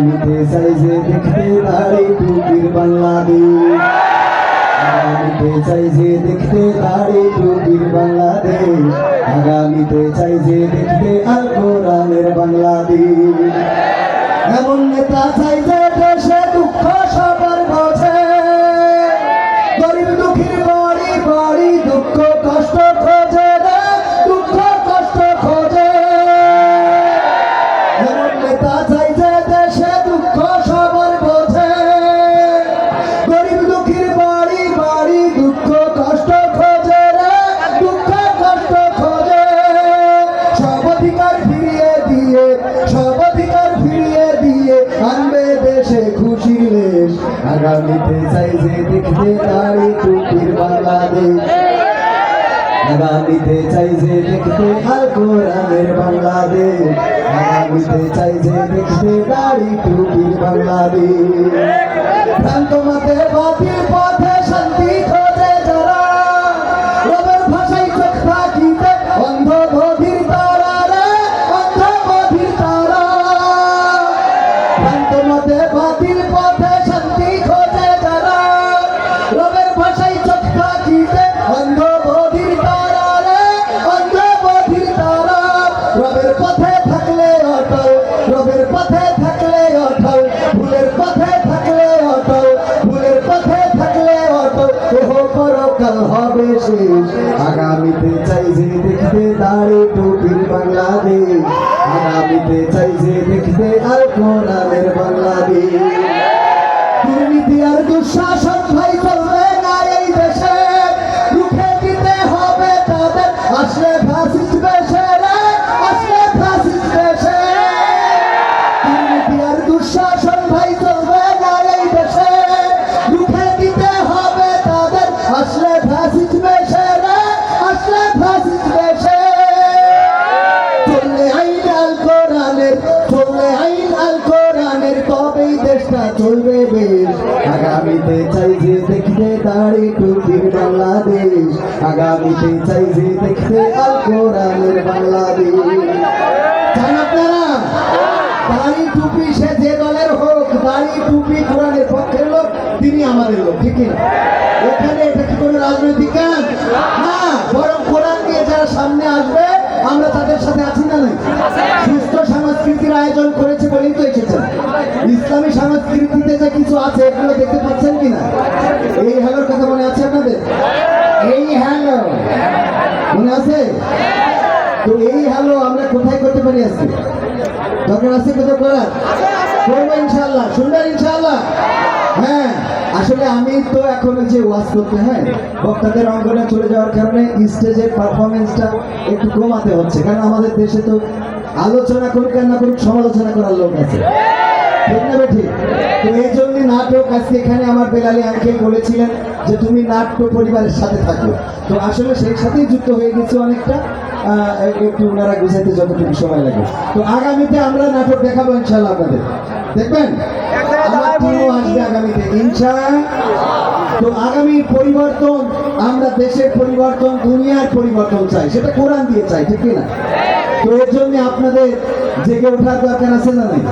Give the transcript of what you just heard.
আগামীতে চাই যে দেখতে দাড়ি টুপির বাংলাদেশ, আগামীতে চাই যে দেখতে দাড়ি টুপির বাংলাদেশ, আগামীতে চাই যে দেখতে আল কোরআনের বাংলাদেশ। এমন নেতা চাই যে দেশে দুঃখ সবার বোঝে, গরিব দুঃখীর বাড়ি বাড়ি দুঃখ কষ্ট খোঁজে রে, দুঃখ কষ্ট খোঁজে। এমন নেতা চাই যে দেশে দুঃখ সবার বোঝে, গরিব দুঃখীর বাড়ি বাড়ি দুঃখ কষ্ট খোঁজে রে, দুঃখ কষ্ট খোঁজে। সব অধিকার ফিরিয়ে দিয়ে, সব অধিকার ফিরিয়ে দিয়ে আনবে দেশে খুশির লেশ। আগামীতে চাই যে দেখতে দাড়ি টুপির বাংলাদেশ, আগামীতে চাই যে দেখতে আল কোরআনের বাংলাদেশ, আগামীতে চাই যে দেখতে দাড়ি টুপির বাংলাদেশ। ভ্রান্ত মতে বাতিল পথে শান্তি খোঁজে যারা, রবের ভাষায় চোখ থাকিতে অন্ধ বধির তারা রে, অন্ধ বধির তারা। ভ্রান্ত মতে বাতিল পথে শান্তি খোঁজে যারা, রবের ভাষায় চোখ থাকিতে অন্ধ বধির তারা রে, অন্ধ বধির তারা। রবের পথে থাকলে অটল, রবের পথে থাকলে অটল, ভুলের পথে থাকলে অটল, ভুলের পথে থাকলে অটল, ওহ পরকাল হবে শেষ। আগামীতে চাই যে দেখতে দাড়ি টুপির বাংলাদেশ, আগামীতে চাই যে দেখতে আল কোরআনের বাংলাদেশ। দুর্নীতি আর দুঃশাসন ভাই চলবে না এই দেশে, রুখে দিতে হবে তাদের আসলে ফ্যাসিস্ট বেশে রে, আসলে ফ্যাসিস্ট বেশে। দুর্নীতি আর দুঃশাসন ভাই চলবে না এই দেশে, রুখে দিতে হবে তাদের আসলে ফ্যাসিস্ট বেশে রে, আসলে ফ্যাসিস্ট বেশে। চললে আইন আল কোরআনের, চললে আইন আল কোরআনের, তবেই দেশটা চলবে বেশ। আগামীতে চাই যে দেখতে দাড়ি টুপির বাংলাদেশ, আগামীতে চাই যে দেখতে আল কোরআনের বাংলাদেশ। চান আপনারা দাড়ি টুপি সে যে দলের হোক, দাড়ি টুপি কোরআনের পক্ষের লোক, তিনি আমাদের লোক, ঠিক না? এখানে এটা কি কোনো রাজনৈতিক কাজ না, বরং কোরআন নিয়ে যারা সামনে আসবে আমরা তাদের সাথে আছি না নাই? সুস্থ সংস্কৃতির আয়োজন করেছে বলেই তো এসেছেন। ইসলামী সংস্কৃতিতে যে কিছু আছে এগুলো দেখতে পাচ্ছেন কিনা? এই হ্যালোর কথা মনে আছে আপনাদের? এই হ্যালো মনে আছে? তো এই হ্যালো আমরা কোথায় করতে পারি আজকে? দরকার আছে কোথাও করার? করবো ইনশাআল্লাহ, শুনবেন ইনশাআল্লাহ। হ্যাঁ, আসলে আমি তো এখন যে ওয়াজ করতে হয় বক্তাদের অঙ্গনে চলে যাওয়ার কারণে স্টেজের পারফরমেন্সটা একটু কমাতে হচ্ছে, কারণ আমাদের দেশে তো আলোচনা করুক আর না করুক সমালোচনা করার লোক আছে, ঠিক না ঠিক? তো এই জন্য নাটক আজকে এখানে আমার বেলালি আঙ্কেল বলেছিলেন যে তুমি নাট্য পরিবারের সাথে থাকো, তো আসলে সেই সাথেই যুক্ত হয়ে গেছে অনেকটা, একটু ওনারা বুঝাইতে যতটুকু সময় লাগে। তো আগামীতে আমরা নাটক দেখাবো ইনশাআল্লাহ, আপনাদের দেখবেন, আমার টিমও আসবে আগামীতে ইনশাআল্লাহ। তো আগামী পরিবর্তন, আমরা দেশের পরিবর্তন, দুনিয়ার পরিবর্তন চাই, সেটা কোরআন দিয়ে চাই, ঠিক না? তো এর জন্য আপনাদের জেগে ওঠার দরকার আছে না নাই?